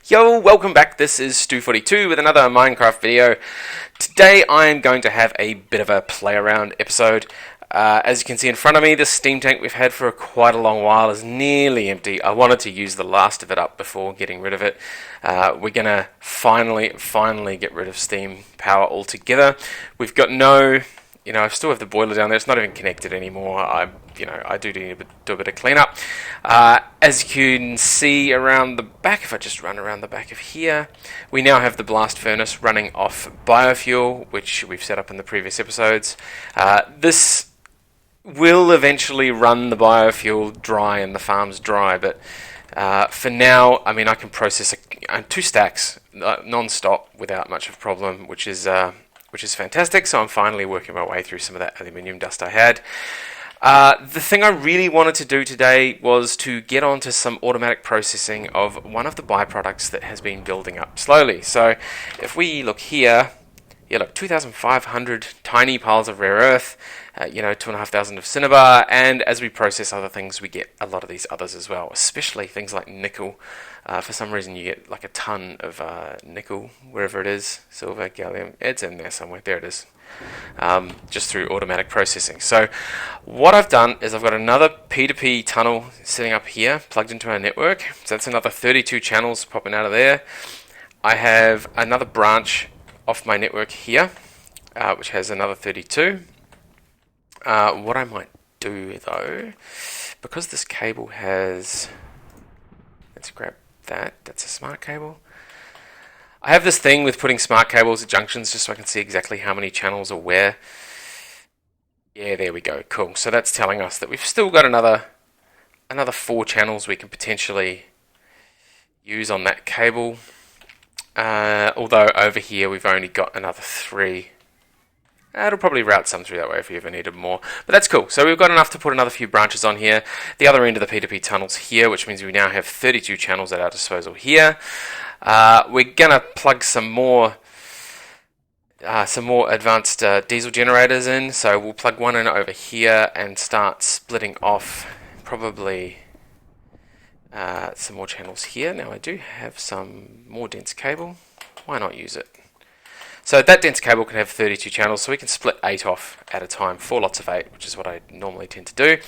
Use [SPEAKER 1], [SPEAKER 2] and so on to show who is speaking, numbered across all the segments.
[SPEAKER 1] Yo, welcome back. This is Stu42 with another Minecraft video. Today I am going to have a bit of a play around episode. As you can see in front of me, the steam tank we've had for quite a long while is nearly empty. I wanted to use the last of it up before getting rid of it. We're going to finally get rid of steam power altogether. We've got no... I still have the boiler down there. It's not even connected anymore. I do need to do a bit of cleanup. As you can see around the back, if I just run around the back of here, we now have the blast furnace running off biofuel, which we've set up in the previous episodes. This will eventually run the biofuel dry and the farms dry, but for now, I can process 2 stacks non-stop without much of a problem, which is fantastic. So I'm finally working my way through some of that aluminium dust I had. The thing I really wanted to do today was to get onto some automatic processing of one of the byproducts that has been building up slowly. So if we look here, 2,500 tiny piles of rare earth, 2,500 of cinnabar, and as we process other things, we get a lot of these others as well, especially things like nickel. For some reason, you get like a ton of nickel, wherever it is, silver, gallium, it's in there somewhere, there it is, just through automatic processing. So what I've done is I've got another P2P tunnel sitting up here, plugged into our network, so that's another 32 channels popping out of there. I have another branch off my network here, which has another 32. What I might do though, because this cable has, let's grab that's a smart cable. I have this thing with putting smart cables at junctions just so I can see exactly how many channels are where. Yeah, there we go, cool. So that's telling us that we've still got another 4 channels we can potentially use on that cable. Although over here we've only got another 3. It'll probably route some through that way if you ever needed more. But that's cool. So we've got enough to put another few branches on here. The other end of the P2P tunnel's here, which means we now have 32 channels at our disposal here. We're going to plug some more advanced diesel generators in. So we'll plug one in over here and start splitting off probably some more channels here. Now I do have some more dense cable. Why not use it? So that dense cable can have 32 channels, so we can split 8 off at a time, 4 lots of 8, which is what I normally tend to do.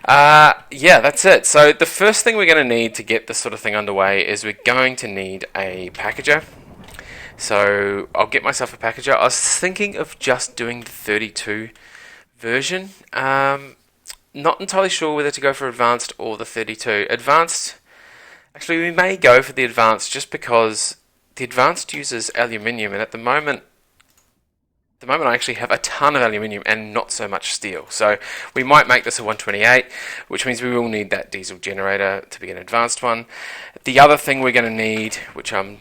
[SPEAKER 1] Yeah, that's it. So the first thing we're going to need to get this sort of thing underway is we're going to need a packager. So I'll get myself a packager. I was thinking of just doing the 32 version. Not entirely sure whether to go for advanced or the 32. Advanced, actually we may go for the advanced just because the advanced uses aluminium, and at the moment I actually have a ton of aluminium and not so much steel. So we might make this a 128, which means we will need that diesel generator to be an advanced one. The other thing we're going to need, which I'm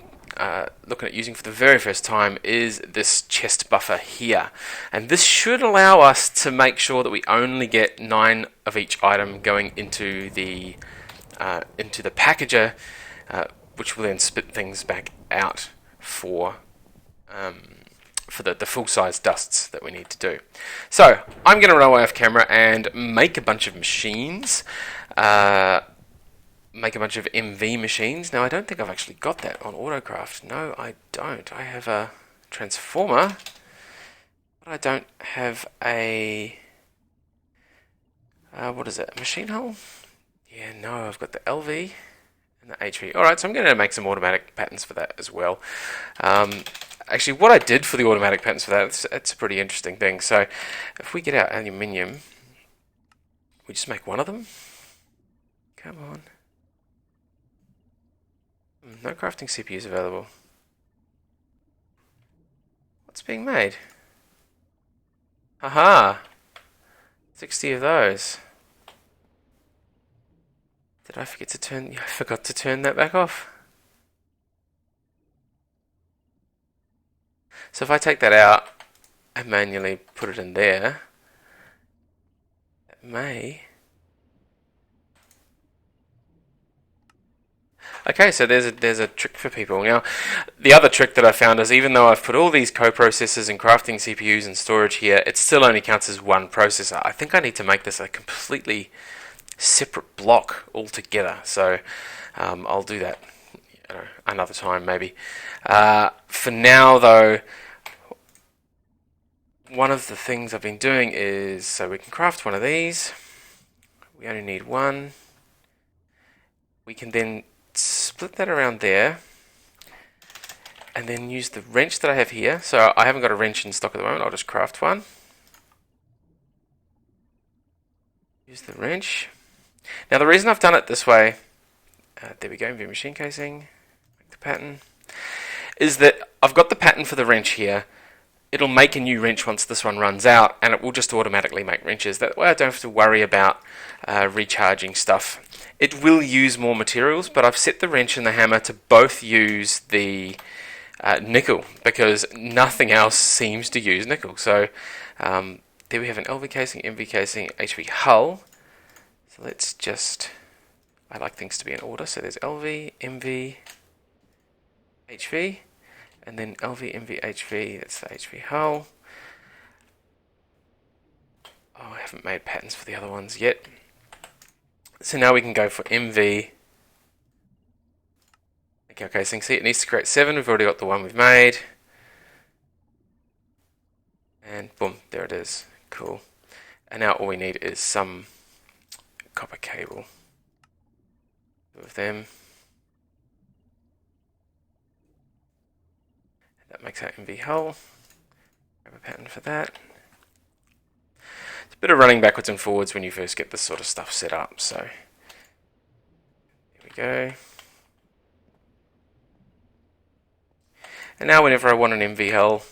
[SPEAKER 1] looking at using for the very first time, is this chest buffer here. And this should allow us to make sure that we only get 9 of each item going into the packager, which will then spit things back out for the full-size dusts that we need to do. So I'm going to run away off camera and make a bunch of machines, make a bunch of MV machines. Now I don't think I've actually got that on Autocraft. No, I don't. I have a transformer, but I don't have a what is it? A machine hull? Yeah, no, I've got the LV. And the HV. Alright, so I'm going to make some automatic patterns for that as well. Actually, what I did for the automatic patterns for that, it's a pretty interesting thing. So, if we get our aluminium, we just make one of them. Come on. No crafting CPUs available. What's being made? Aha! 60 of those. Did I forget to turn... I forgot to turn that back off. So if I take that out and manually put it in there, it may... Okay, so there's a trick for people. Now, the other trick that I found is even though I've put all these co-processors and crafting CPUs and storage here, it still only counts as one processor. I think I need to make this a completely separate block altogether. So I'll do that another time maybe. For now though, one of the things I've been doing is, so we can craft one of these. We only need one. We can then split that around there and then use the wrench that I have here. So I haven't got a wrench in stock at the moment, I'll just craft one. Use the wrench. Now the reason I've done it this way, there we go, MV machine casing, make the pattern, is that I've got the pattern for the wrench here. It'll make a new wrench once this one runs out, and it will just automatically make wrenches. That way I don't have to worry about recharging stuff. It will use more materials, but I've set the wrench and the hammer to both use the nickel, because nothing else seems to use nickel. So there we have an LV casing, MV casing, HV hull. So let's just, I like things to be in order. So there's LV, MV, HV, and then LV, MV, HV, that's the HV hull. Oh, I haven't made patterns for the other ones yet. So now we can go for MV. Okay, so you can see it needs to create 7. We've already got the one we've made. And boom, there it is. Cool. And now all we need is some copper cable. Two of them. That makes our MV hull. Grab a pattern for that. It's a bit of running backwards and forwards when you first get this sort of stuff set up. So there we go. And now whenever I want an MV hull,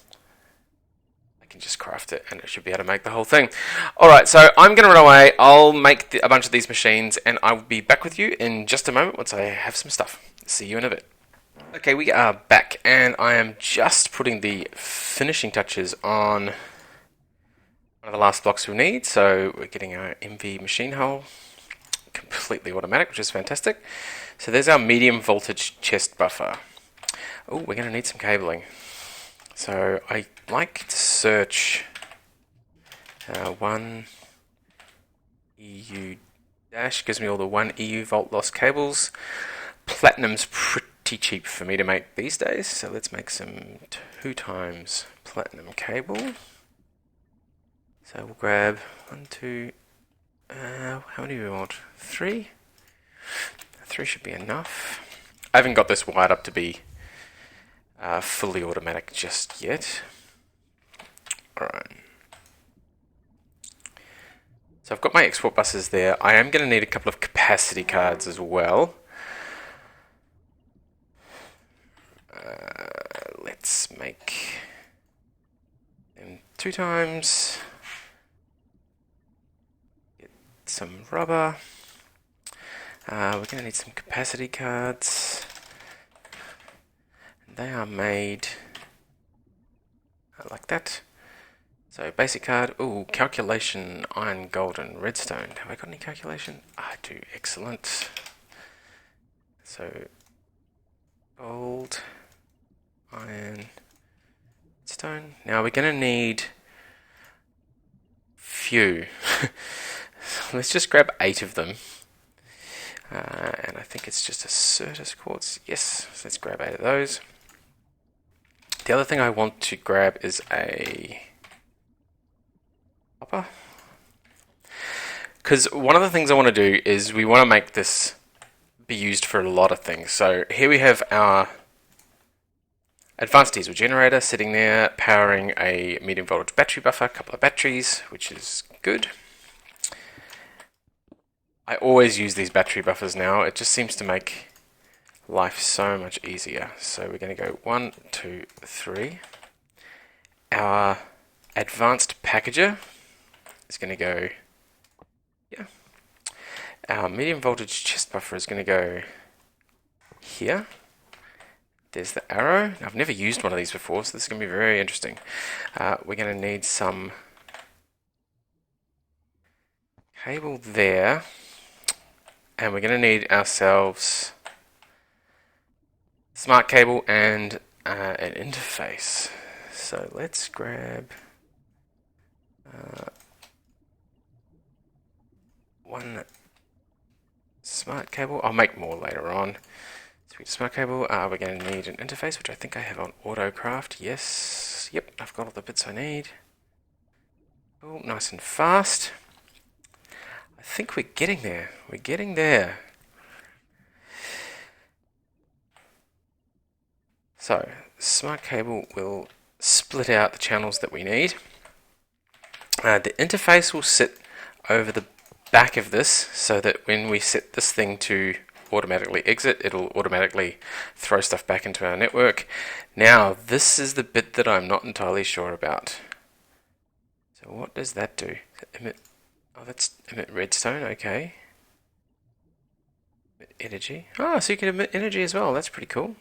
[SPEAKER 1] I can just craft it and it should be able to make the whole thing. Alright, so I'm going to run away. I'll make a bunch of these machines and I'll be back with you in just a moment once I have some stuff. See you in a bit. Okay, we are back and I am just putting the finishing touches on one of the last blocks we need. So we're getting our MV machine hull completely automatic, which is fantastic. So there's our medium voltage chest buffer. Oh, we're going to need some cabling. So I like to search 1 EU dash, gives me all the 1 EU volt loss cables. Platinum's pretty cheap for me to make these days, so let's make some 2 times platinum cable. So we'll grab 1, 2, how many do we want? 3? 3 should be enough. I haven't got this wired up to be fully automatic just yet. Alright. So I've got my export buses there. I am going to need a couple of capacity cards as well. Let's make them 2 times. Get some rubber. We're going to need some capacity cards. They are made like that. So basic card, ooh, calculation, iron, gold and redstone. Have I got any calculation? I do, excellent. So gold, iron, redstone. Now we're going to need few. Let's just grab 8 of them. And I think it's just a Certus quartz. Yes, so let's grab 8 of those. The other thing I want to grab is a copper. Because one of the things I want to do is we want to make this be used for a lot of things. So here we have our advanced diesel generator sitting there powering a medium voltage battery buffer, a couple of batteries, which is good. I always use these battery buffers now. It just seems to make life so much easier. So we're going to go 1, 2, 3. Our advanced packager is going to go here. Our medium voltage chest buffer is going to go here. There's the arrow. Now, I've never used one of these before, so this is going to be very interesting. We're going to need some cable there. And we're going to need ourselves smart cable and an interface. So let's grab one smart cable. I'll make more later on. Sweet smart cable. We're going to need an interface, which I think I have on AutoCraft. Yes. Yep, I've got all the bits I need. Oh, nice and fast. I think we're getting there. We're getting there. So, smart cable will split out the channels that we need. The interface will sit over the back of this so that when we set this thing to automatically exit, it'll automatically throw stuff back into our network. Now, this is the bit that I'm not entirely sure about. So what does that do? Emit, oh, that's emit redstone, okay. Emit energy. Oh, so you can emit energy as well, that's pretty cool.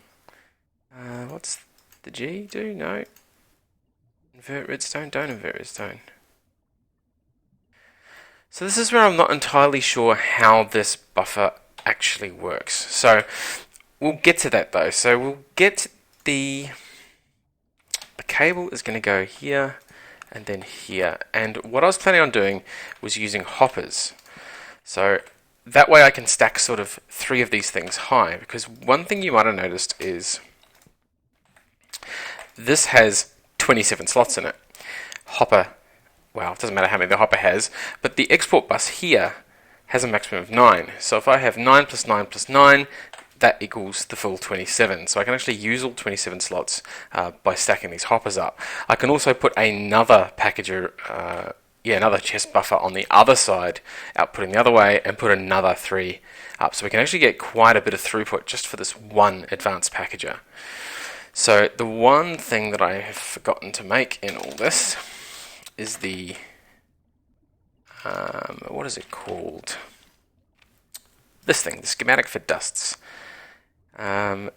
[SPEAKER 1] What's the G do? No. Invert redstone, don't invert redstone. So this is where I'm not entirely sure how this buffer actually works. So we'll get to that though. So we'll get the cable is going to go here and then here. And what I was planning on doing was using hoppers. So that way I can stack sort of 3 of these things high, because one thing you might have noticed is this has 27 slots in it. Hopper, well, it doesn't matter how many the hopper has, but the export bus here has a maximum of 9. So if I have 9 plus 9 plus 9, that equals the full 27. So I can actually use all 27 slots by stacking these hoppers up. I can also put another packager, another chest buffer on the other side, outputting the other way, and put another 3 up. So we can actually get quite a bit of throughput just for this one advanced packager. So the one thing that I have forgotten to make in all this is the, what is it called? This thing, the schematic for dusts. The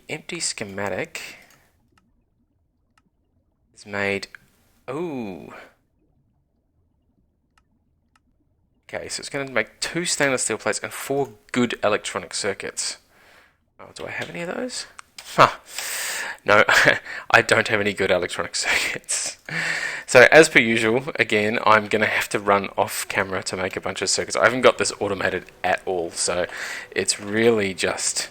[SPEAKER 1] empty schematic is made, okay, so it's going to make 2 stainless steel plates and 4 good electronic circuits. Oh, do I have any of those? No, I don't have any good electronic circuits. So as per usual, again, I'm going to have to run off camera to make a bunch of circuits. I haven't got this automated at all, so it's really just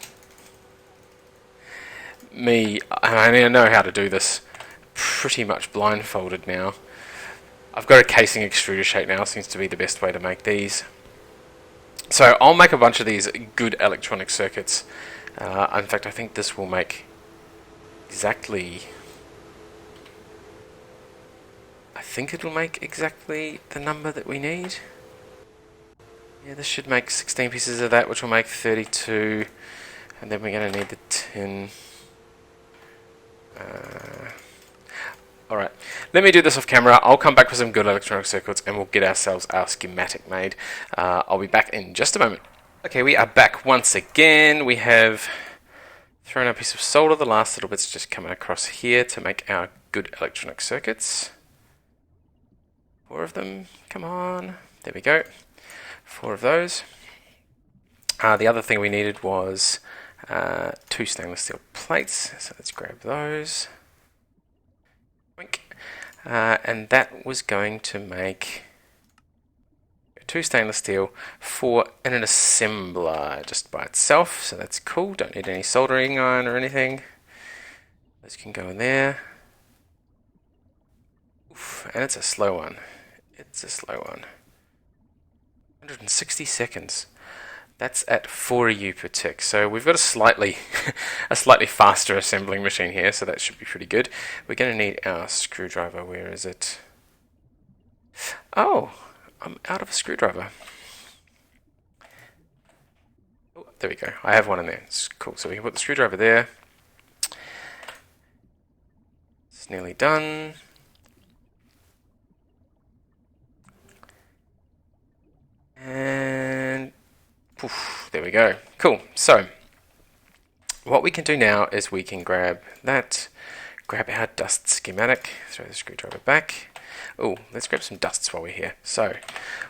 [SPEAKER 1] me. I mean, I know how to do this pretty much blindfolded now. I've got a casing extruder shape now, seems to be the best way to make these. So I'll make a bunch of these good electronic circuits. In fact, I think this will make exactly, I think it'll make exactly the number that we need. Yeah, this should make 16 pieces of that, which will make 32, and then we're going to need the tin. Alright, let me do this off camera. I'll come back with some good electronic circuits and we'll get ourselves our schematic made. I'll be back in just a moment. Okay, we are back once again. We have thrown a piece of solder. The last little bit's just coming across here to make our good electronic circuits. 4 of them. Come on. There we go. 4 of those. The other thing we needed was 2 stainless steel plates. So let's grab those. And that was going to make 2 stainless steel, 4 in an assembler just by itself, so that's cool. Don't need any soldering iron or anything. Those can go in there. Oof, and it's a slow one. It's a slow one. 160 seconds. That's at 4 EU per tick. So we've got a slightly faster assembling machine here, so that should be pretty good. We're going to need our screwdriver. Where is it? Oh, I'm out of a screwdriver. Oh, there we go. I have one in there. It's cool. So we can put the screwdriver there. It's nearly done. And poof, there we go. Cool. So what we can do now is we can grab that, grab our dust schematic, throw the screwdriver back. Oh, let's grab some dusts while we're here. So,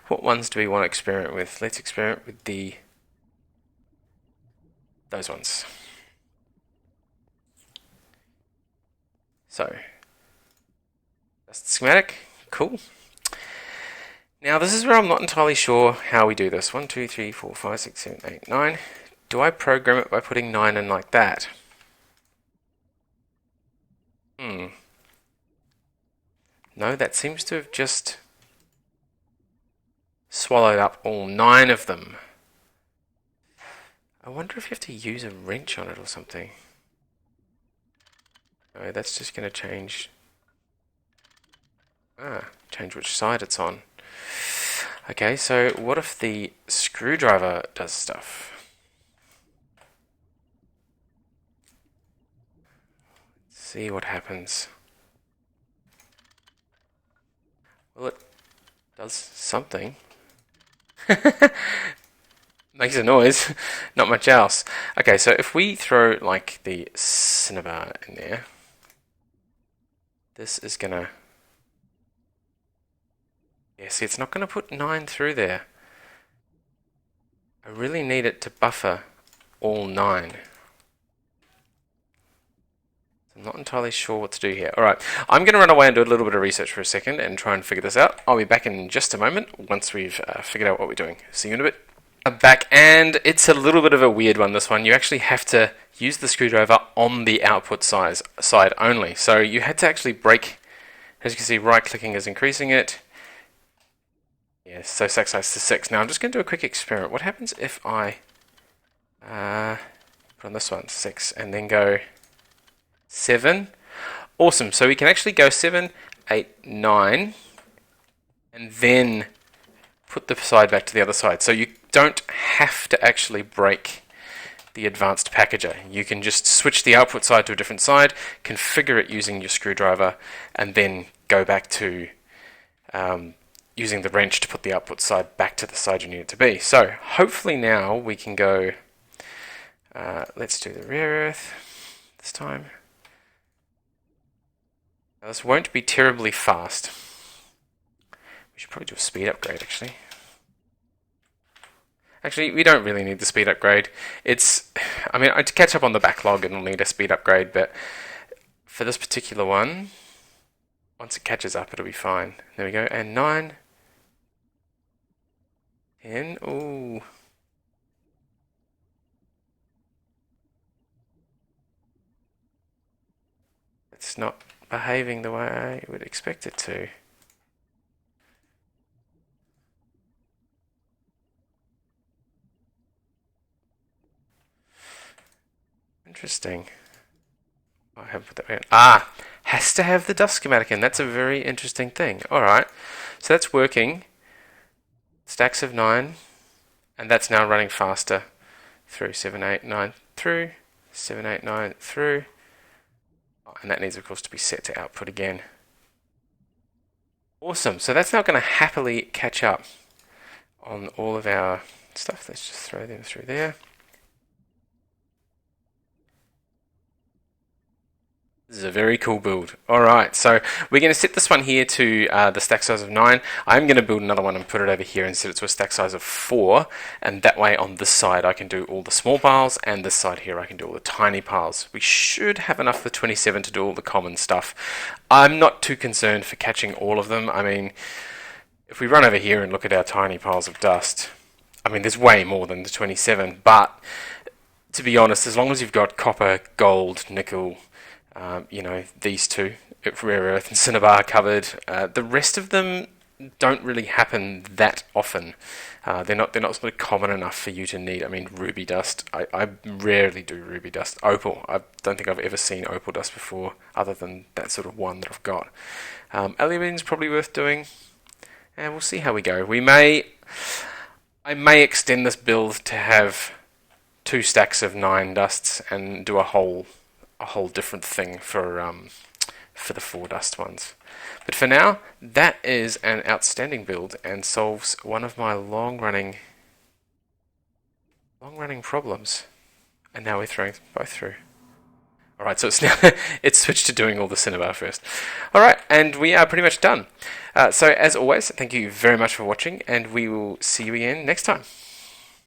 [SPEAKER 1] what ones do we want to experiment with? Let's experiment with those ones. So, dust schematic, cool. Now this is where I'm not entirely sure how we do this. 1, 2, 3, 4, 5, 6, 7, 8, 9, do I program it by putting 9 in like that? No, that seems to have just swallowed up all 9 of them. I wonder if you have to use a wrench on it or something. No, that's just going to change. Change which side it's on. Okay, so what if the screwdriver does stuff? Let's see what happens. Well, it does something. Makes a noise, not much else. Okay, so if we throw like the cinnabar in there, this is gonna... Yeah, see, it's not gonna put 9 through there. I really need it to buffer all 9. I'm not entirely sure what to do here. Alright, I'm going to run away and do a little bit of research for a second and try and figure this out. I'll be back in just a moment once we've figured out what we're doing. See you in a bit. I'm back, and it's a little bit of a weird one, this one. You actually have to use the screwdriver on the output side only. So you had to actually break, as you can see, right-clicking is increasing it. Yeah, so stack size to 6. Now I'm just going to do a quick experiment. What happens if I put on this one, 6, and then go 7? Awesome. So we can actually go 7, 8, 9, and then put the side back to the other side. So you don't have to actually break the advanced packager. You can just switch the output side to a different side, configure it using your screwdriver, and then go back to using the wrench to put the output side back to the side you need it to be. So hopefully now we can go, let's do the rare earth this time. Now this won't be terribly fast. We should probably do a speed upgrade actually. Actually, we don't really need the speed upgrade. I mean, to catch up on the backlog, it'll need a speed upgrade, but for this particular one, once it catches up, it'll be fine. There we go, and 9, 10, ooh. It's not behaving the way I would expect it to. Interesting. I haven't put that in. Has to have the dust schematic in. That's a very interesting thing. Alright, so that's working. Stacks of 9, and that's now running faster through 7, 8, 9 through, 7, 8, 9 through. And that needs, of course, to be set to output again. Awesome. So that's now going to happily catch up on all of our stuff. Let's just throw them through there. This is a very cool build. Alright, so we're going to set this one here to the stack size of 9. I'm going to build another one and put it over here and set it to a stack size of 4. And that way on this side I can do all the small piles, and this side here I can do all the tiny piles. We should have enough for 27 to do all the common stuff. I'm not too concerned for catching all of them. I mean, if we run over here and look at our tiny piles of dust, I mean, there's way more than the 27. But to be honest, as long as you've got copper, gold, nickel, you know, these two, rare earth and cinnabar covered. The rest of them don't really happen that often. They're not sort of common enough for you to need. I mean, ruby dust. I rarely do ruby dust. Opal. I don't think I've ever seen opal dust before, other than that sort of one that I've got. Alumine's probably worth doing, and we'll see how we go. I may extend this build to have 2 stacks of 9 dusts and do a whole different thing for the 4 dust ones. But for now, that is an outstanding build and solves one of my long-running problems. And now we're throwing both through. Alright, so it's now it's switched to doing all the cinnabar first. Alright, and we are pretty much done. So as always, thank you very much for watching, and we will see you again next time.